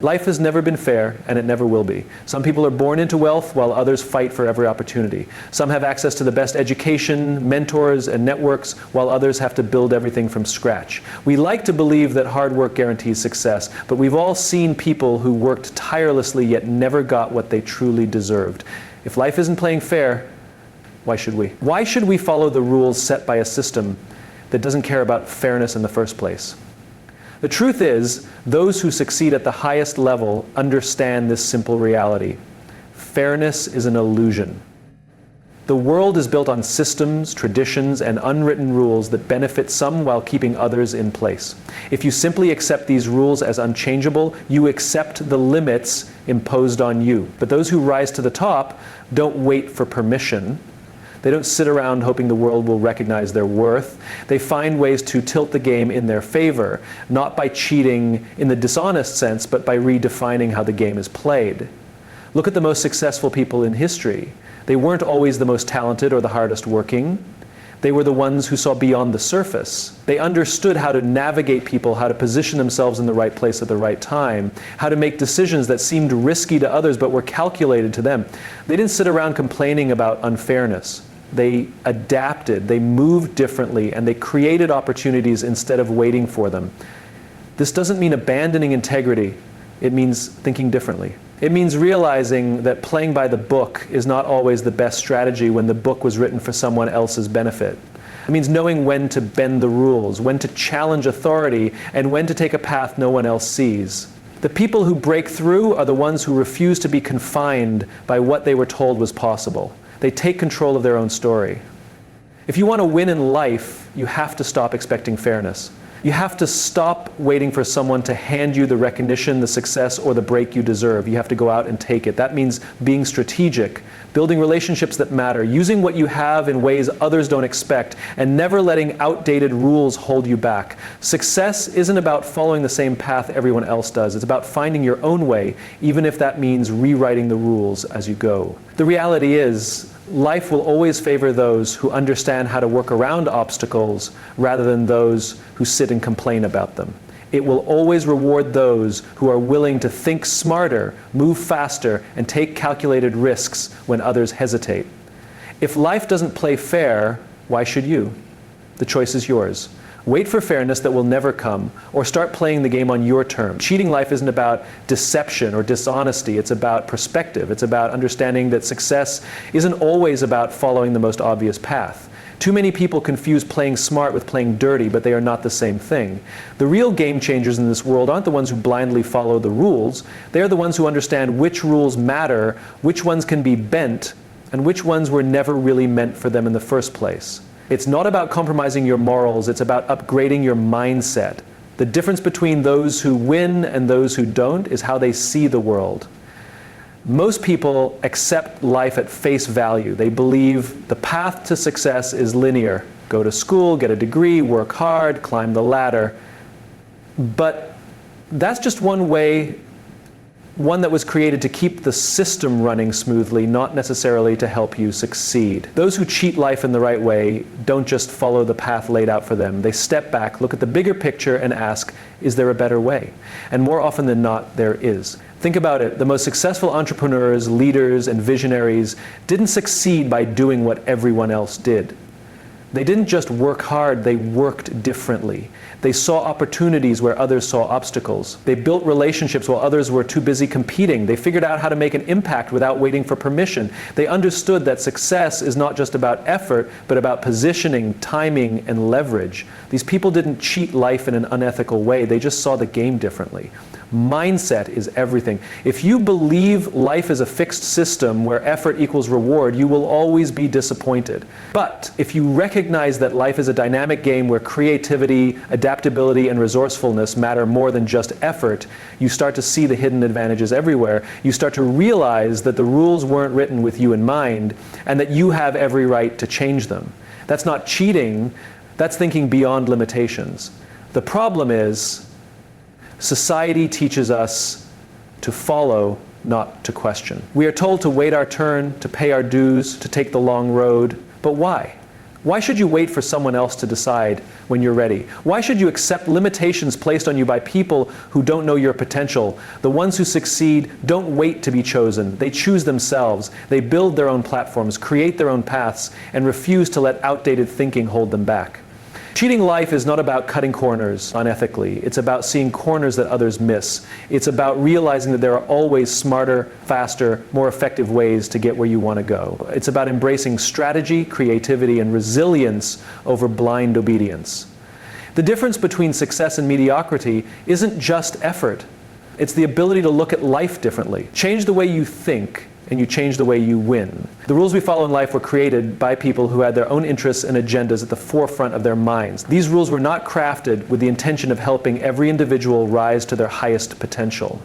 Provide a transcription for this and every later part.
Life has never been fair, and it never will be. Some people are born into wealth, while others fight for every opportunity. Some have access to the best education, mentors, and networks, while others have to build everything from scratch. We like to believe that hard work guarantees success, but we've all seen people who worked tirelessly yet never got what they truly deserved. If life isn't playing fair, why should we? Why should we follow the rules set by a system that doesn't care about fairness in the first place? The truth is, those who succeed at the highest level understand this simple reality. Fairness is an illusion. The world is built on systems, traditions, and unwritten rules that benefit some while keeping others in place. If you simply accept these rules as unchangeable, you accept the limits imposed on you. But those who rise to the top don't wait for permission. They don't sit around hoping the world will recognize their worth. They find ways to tilt the game in their favor, not by cheating in the dishonest sense, but by redefining how the game is played. Look at the most successful people in history. They weren't always the most talented or the hardest working. They were the ones who saw beyond the surface. They understood how to navigate people, how to position themselves in the right place at the right time, how to make decisions that seemed risky to others but were calculated to them. They didn't sit around complaining about unfairness. They adapted, they moved differently, and they created opportunities instead of waiting for them. This doesn't mean abandoning integrity. It means thinking differently. It means realizing that playing by the book is not always the best strategy when the book was written for someone else's benefit. It means knowing when to bend the rules, when to challenge authority, and when to take a path no one else sees. The people who break through are the ones who refuse to be confined by what they were told was possible. They take control of their own story. If you want to win in life, you have to stop expecting fairness. You have to stop waiting for someone to hand you the recognition, the success, or the break you deserve. You have to go out and take it. That means being strategic, building relationships that matter, using what you have in ways others don't expect, and never letting outdated rules hold you back. Success isn't about following the same path everyone else does. It's about finding your own way, even if that means rewriting the rules as you go. The reality is, life will always favor those who understand how to work around obstacles rather than those who sit and complain about them. It will always reward those who are willing to think smarter, move faster, and take calculated risks when others hesitate. If life doesn't play fair, why should you? The choice is yours. Wait for fairness that will never come, or start playing the game on your terms. Cheating life isn't about deception or dishonesty. It's about perspective. It's about understanding that success isn't always about following the most obvious path. Too many people confuse playing smart with playing dirty, but they are not the same thing. The real game changers in this world aren't the ones who blindly follow the rules. They are the ones who understand which rules matter, which ones can be bent, and which ones were never really meant for them in the first place. It's not about compromising your morals, it's about upgrading your mindset. The difference between those who win and those who don't is how they see the world. Most people accept life at face value. They believe the path to success is linear. Go to school, get a degree, work hard, climb the ladder. But that's just one way, one that was created to keep the system running smoothly, not necessarily to help you succeed. Those who cheat life in the right way don't just follow the path laid out for them. They step back, look at the bigger picture, and ask, is there a better way? And more often than not, there is. Think about it. The most successful entrepreneurs, leaders, and visionaries didn't succeed by doing what everyone else did. They didn't just work hard, they worked differently. They saw opportunities where others saw obstacles. They built relationships while others were too busy competing. They figured out how to make an impact without waiting for permission. They understood that success is not just about effort, but about positioning, timing, and leverage. These people didn't cheat life in an unethical way. They just saw the game differently. Mindset is everything. If you believe life is a fixed system where effort equals reward, you will always be disappointed. But if you recognize that life is a dynamic game where creativity, adaptability, and resourcefulness matter more than just effort, you start to see the hidden advantages everywhere. You start to realize that the rules weren't written with you in mind and that you have every right to change them. That's not cheating, that's thinking beyond limitations. The problem is, society teaches us to follow, not to question. We are told to wait our turn, to pay our dues, to take the long road. But why? Why should you wait for someone else to decide when you're ready? Why should you accept limitations placed on you by people who don't know your potential? The ones who succeed don't wait to be chosen. They choose themselves. They build their own platforms, create their own paths, and refuse to let outdated thinking hold them back. Cheating life is not about cutting corners unethically. It's about seeing corners that others miss. It's about realizing that there are always smarter, faster, more effective ways to get where you want to go. It's about embracing strategy, creativity, and resilience over blind obedience. The difference between success and mediocrity isn't just effort. It's the ability to look at life differently. Change the way you think, and you change the way you win. The rules we follow in life were created by people who had their own interests and agendas at the forefront of their minds. These rules were not crafted with the intention of helping every individual rise to their highest potential.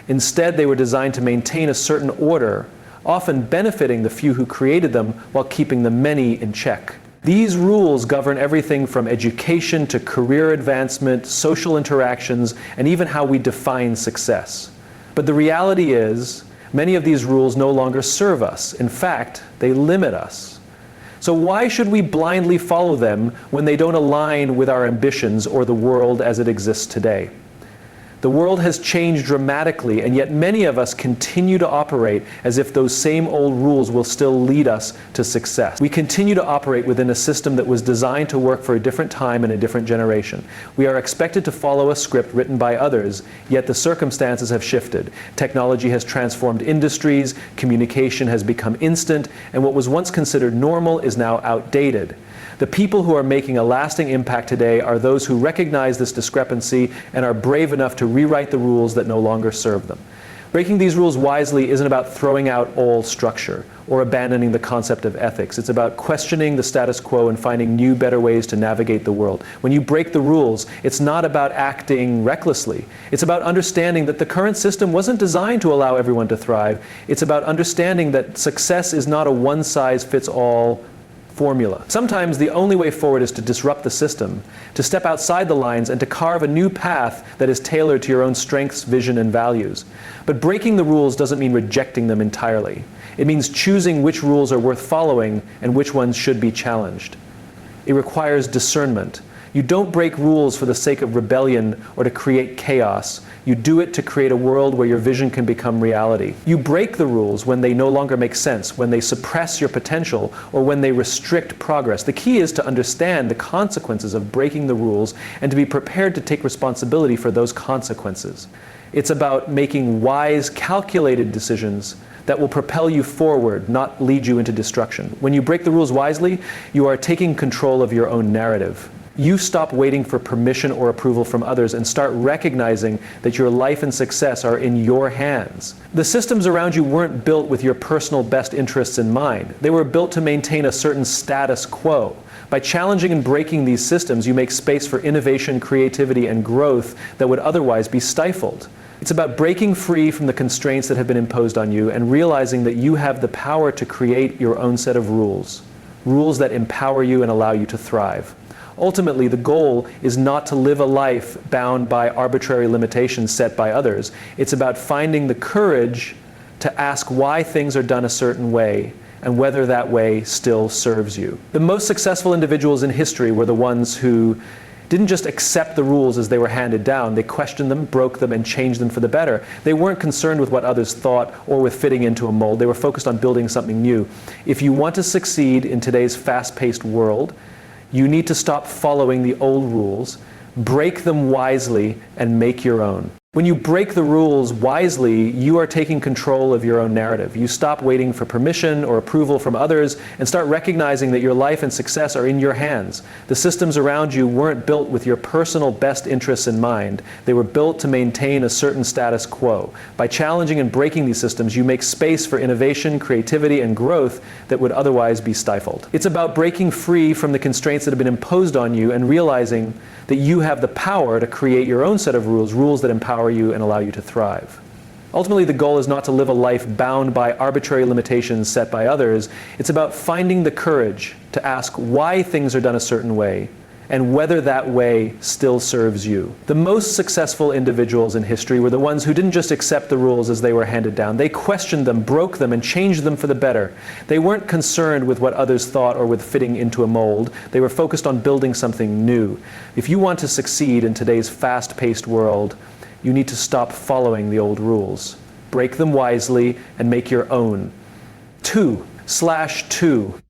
Instead, they were designed to maintain a certain order, often benefiting the few who created them while keeping the many in check. These rules govern everything from education to career advancement, social interactions, and even how we define success. But the reality is, many of these rules no longer serve us. In fact, they limit us. So why should we blindly follow them when they don't align with our ambitions or the world as it exists today? The world has changed dramatically, and yet many of us continue to operate as if those same old rules will still lead us to success. We continue to operate within a system that was designed to work for a different time and a different generation. We are expected to follow a script written by others, yet the circumstances have shifted. Technology has transformed industries, communication has become instant, and what was once considered normal is now outdated. The people who are making a lasting impact today are those who recognize this discrepancy and are brave enough to rewrite the rules that no longer serve them. Breaking these rules wisely isn't about throwing out all structure or abandoning the concept of ethics. It's about questioning the status quo and finding new, better ways to navigate the world. When you break the rules, it's not about acting recklessly. It's about understanding that the current system wasn't designed to allow everyone to thrive. It's about understanding that success is not a one-size-fits-all formula. Sometimes the only way forward is to disrupt the system, to step outside the lines and to carve a new path that is tailored to your own strengths, vision, and values. But breaking the rules doesn't mean rejecting them entirely. It means choosing which rules are worth following and which ones should be challenged. It requires discernment. You don't break rules for the sake of rebellion or to create chaos. You do it to create a world where your vision can become reality. You break the rules when they no longer make sense, when they suppress your potential, or when they restrict progress. The key is to understand the consequences of breaking the rules and to be prepared to take responsibility for those consequences. It's about making wise, calculated decisions that will propel you forward, not lead you into destruction. When you break the rules wisely, you are taking control of your own narrative. You stop waiting for permission or approval from others and start recognizing that your life and success are in your hands. The systems around you weren't built with your personal best interests in mind. They were built to maintain a certain status quo. By challenging and breaking these systems, you make space for innovation, creativity, and growth that would otherwise be stifled. It's about breaking free from the constraints that have been imposed on you and realizing that you have the power to create your own set of rules. Rules that empower you and allow you to thrive. Ultimately, the goal is not to live a life bound by arbitrary limitations set by others. It's about finding the courage to ask why things are done a certain way and whether that way still serves you. The most successful individuals in history were the ones who didn't just accept the rules as they were handed down. They questioned them, broke them, and changed them for the better. They weren't concerned with what others thought or with fitting into a mold. They were focused on building something new. If you want to succeed in today's fast-paced world, you need to stop following the old rules, break them wisely, and make your own. When you break the rules wisely, you are taking control of your own narrative. You stop waiting for permission or approval from others and start recognizing that your life and success are in your hands. The systems around you weren't built with your personal best interests in mind. They were built to maintain a certain status quo. By challenging and breaking these systems, you make space for innovation, creativity, and growth that would otherwise be stifled. It's about breaking free from the constraints that have been imposed on you and realizing that you have the power to create your own set of rules, rules that empower you and allow you to thrive. Ultimately, the goal is not to live a life bound by arbitrary limitations set by others. It's about finding the courage to ask why things are done a certain way and whether that way still serves you. The most successful individuals in history were the ones who didn't just accept the rules as they were handed down. They questioned them, broke them, and changed them for the better. They weren't concerned with what others thought or with fitting into a mold. They were focused on building something new. If you want to succeed in today's fast-paced world, you need to stop following the old rules. Break them wisely and make your own. 2.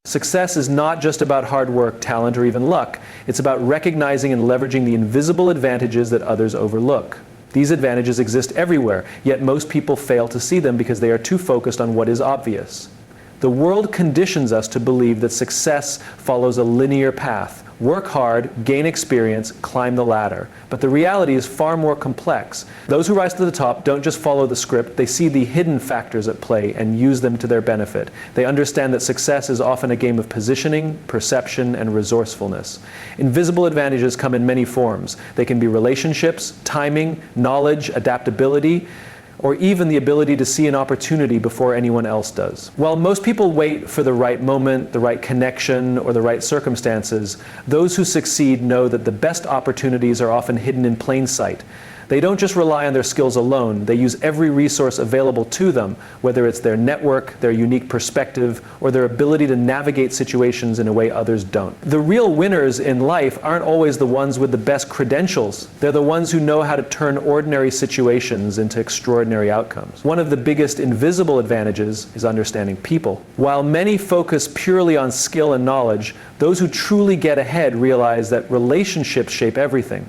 Success is not just about hard work, talent, or even luck. It's about recognizing and leveraging the invisible advantages that others overlook. These advantages exist everywhere, yet most people fail to see them because they are too focused on what is obvious. The world conditions us to believe that success follows a linear path. Work hard, gain experience, climb the ladder. But the reality is far more complex. Those who rise to the top don't just follow the script, they see the hidden factors at play and use them to their benefit. They understand that success is often a game of positioning, perception, and resourcefulness. Invisible advantages come in many forms. They can be relationships, timing, knowledge, adaptability, or even the ability to see an opportunity before anyone else does. While most people wait for the right moment, the right connection, or the right circumstances, those who succeed know that the best opportunities are often hidden in plain sight. They don't just rely on their skills alone, they use every resource available to them, whether it's their network, their unique perspective, or their ability to navigate situations in a way others don't. The real winners in life aren't always the ones with the best credentials. They're the ones who know how to turn ordinary situations into extraordinary outcomes. One of the biggest invisible advantages is understanding people. While many focus purely on skill and knowledge, those who truly get ahead realize that relationships shape everything.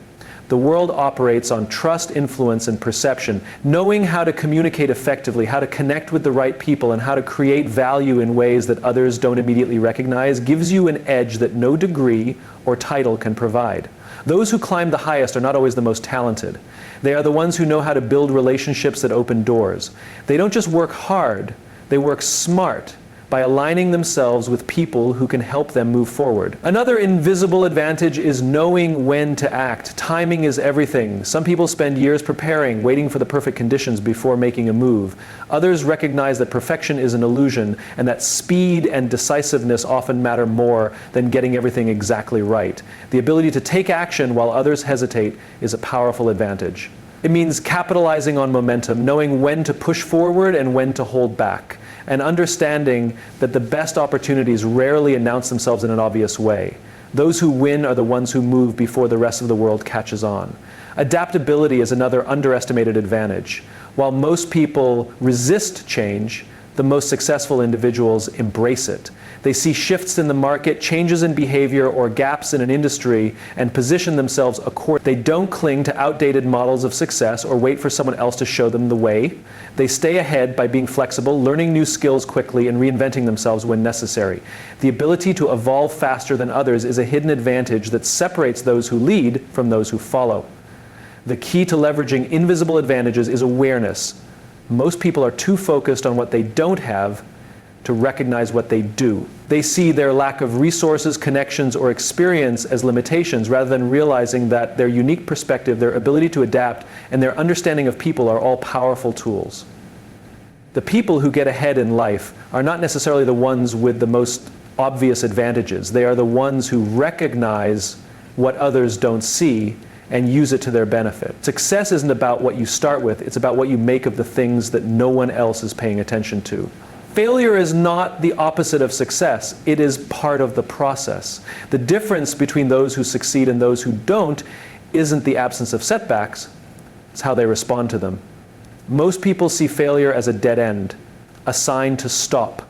The world operates on trust, influence, and perception. Knowing how to communicate effectively, how to connect with the right people, and how to create value in ways that others don't immediately recognize gives you an edge that no degree or title can provide. Those who climb the highest are not always the most talented. They are the ones who know how to build relationships that open doors. They don't just work hard, they work smart, by aligning themselves with people who can help them move forward. Another invisible advantage is knowing when to act. Timing is everything. Some people spend years preparing, waiting for the perfect conditions before making a move. Others recognize that perfection is an illusion and that speed and decisiveness often matter more than getting everything exactly right. The ability to take action while others hesitate is a powerful advantage. It means capitalizing on momentum, knowing when to push forward and when to hold back, and understanding that the best opportunities rarely announce themselves in an obvious way. Those who win are the ones who move before the rest of the world catches on. Adaptability is another underestimated advantage. While most people resist change, the most successful individuals embrace it. They see shifts in the market, changes in behavior, or gaps in an industry and position themselves accordingly. They don't cling to outdated models of success or wait for someone else to show them the way. They stay ahead by being flexible, learning new skills quickly, and reinventing themselves when necessary. The ability to evolve faster than others is a hidden advantage that separates those who lead from those who follow. The key to leveraging invisible advantages is awareness. Most people are too focused on what they don't have to recognize what they do. They see their lack of resources, connections, or experience as limitations rather than realizing that their unique perspective, their ability to adapt, and their understanding of people are all powerful tools. The people who get ahead in life are not necessarily the ones with the most obvious advantages. They are the ones who recognize what others don't see and use it to their benefit. Success isn't about what you start with, it's about what you make of the things that no one else is paying attention to. Failure is not the opposite of success, it is part of the process. The difference between those who succeed and those who don't isn't the absence of setbacks, it's how they respond to them. Most people see failure as a dead end, a sign to stop,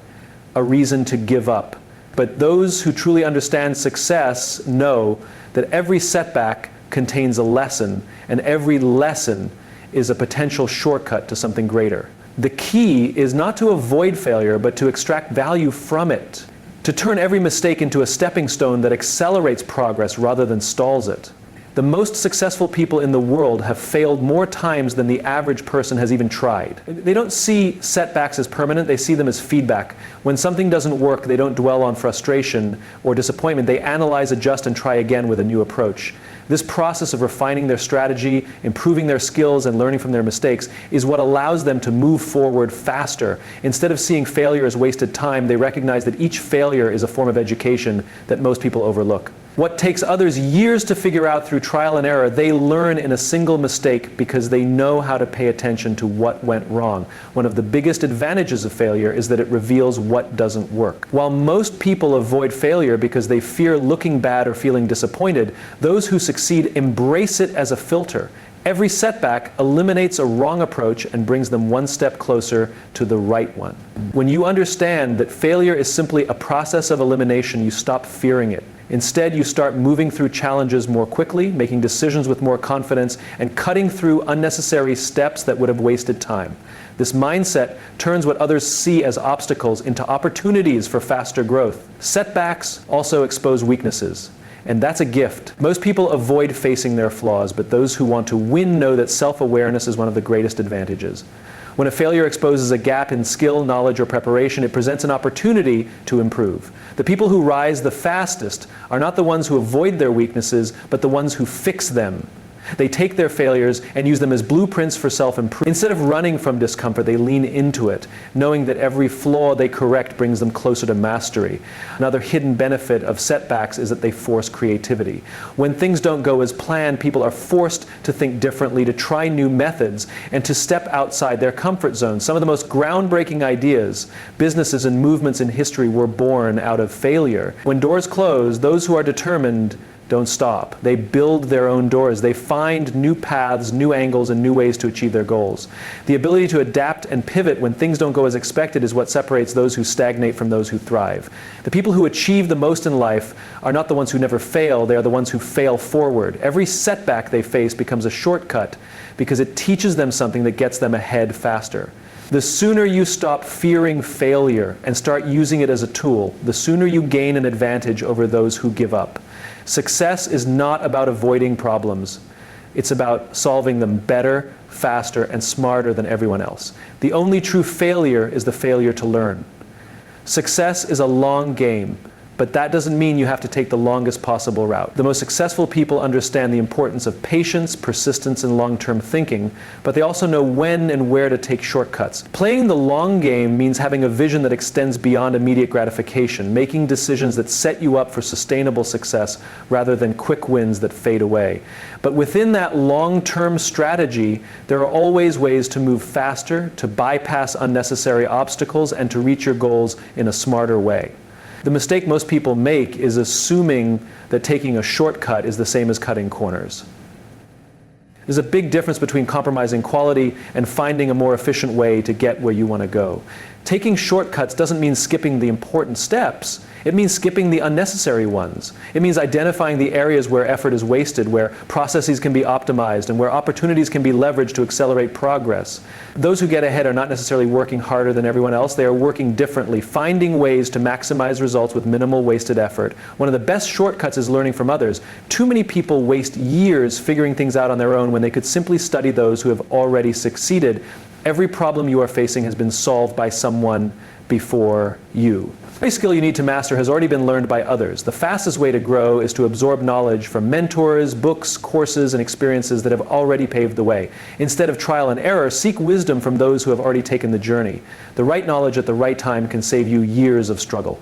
a reason to give up. But those who truly understand success know that every setback contains a lesson, and every lesson is a potential shortcut to something greater. The key is not to avoid failure, but to extract value from it, to turn every mistake into a stepping stone that accelerates progress rather than stalls it. The most successful people in the world have failed more times than the average person has even tried. They don't see setbacks as permanent, they see them as feedback. When something doesn't work, they don't dwell on frustration or disappointment. They analyze, adjust, and try again with a new approach. This process of refining their strategy, improving their skills, and learning from their mistakes is what allows them to move forward faster. Instead of seeing failure as wasted time, they recognize that each failure is a form of education that most people overlook. What takes others years to figure out through trial and error, they learn in a single mistake because they know how to pay attention to what went wrong. One of the biggest advantages of failure is that it reveals what doesn't work. While most people avoid failure because they fear looking bad or feeling disappointed, those who succeed embrace it as a filter. Every setback eliminates a wrong approach and brings them one step closer to the right one. When you understand that failure is simply a process of elimination, you stop fearing it. Instead, you start moving through challenges more quickly, making decisions with more confidence, and cutting through unnecessary steps that would have wasted time. This mindset turns what others see as obstacles into opportunities for faster growth. Setbacks also expose weaknesses. And that's a gift. Most people avoid facing their flaws, but those who want to win know that self-awareness is one of the greatest advantages. When a failure exposes a gap in skill, knowledge, or preparation, it presents an opportunity to improve. The people who rise the fastest are not the ones who avoid their weaknesses, but the ones who fix them. They take their failures and use them as blueprints for self-improvement. Instead of running from discomfort, they lean into it, knowing that every flaw they correct brings them closer to mastery. Another hidden benefit of setbacks is that they force creativity. When things don't go as planned, people are forced to think differently, to try new methods, and to step outside their comfort zone. Some of the most groundbreaking ideas, businesses, and movements in history were born out of failure. When doors close, those who are determined don't stop. They build their own doors. They find new paths, new angles, and new ways to achieve their goals. The ability to adapt and pivot when things don't go as expected is what separates those who stagnate from those who thrive. The people who achieve the most in life are not the ones who never fail, they are the ones who fail forward. Every setback they face becomes a shortcut because it teaches them something that gets them ahead faster. The sooner you stop fearing failure and start using it as a tool, the sooner you gain an advantage over those who give up. Success is not about avoiding problems. It's about solving them better, faster, and smarter than everyone else. The only true failure is the failure to learn. Success is a long game, but that doesn't mean you have to take the longest possible route. The most successful people understand the importance of patience, persistence, and long-term thinking, but they also know when and where to take shortcuts. Playing the long game means having a vision that extends beyond immediate gratification, making decisions that set you up for sustainable success rather than quick wins that fade away. But within that long-term strategy, there are always ways to move faster, to bypass unnecessary obstacles, and to reach your goals in a smarter way. The mistake most people make is assuming that taking a shortcut is the same as cutting corners. There's a big difference between compromising quality and finding a more efficient way to get where you want to go. Taking shortcuts doesn't mean skipping the important steps. It means skipping the unnecessary ones. It means identifying the areas where effort is wasted, where processes can be optimized, and where opportunities can be leveraged to accelerate progress. Those who get ahead are not necessarily working harder than everyone else. They are working differently, finding ways to maximize results with minimal wasted effort. One of the best shortcuts is learning from others. Too many people waste years figuring things out on their own when they could simply study those who have already succeeded. Every problem you are facing has been solved by someone before you. Every skill you need to master has already been learned by others. The fastest way to grow is to absorb knowledge from mentors, books, courses, and experiences that have already paved the way. Instead of trial and error, seek wisdom from those who have already taken the journey. The right knowledge at the right time can save you years of struggle.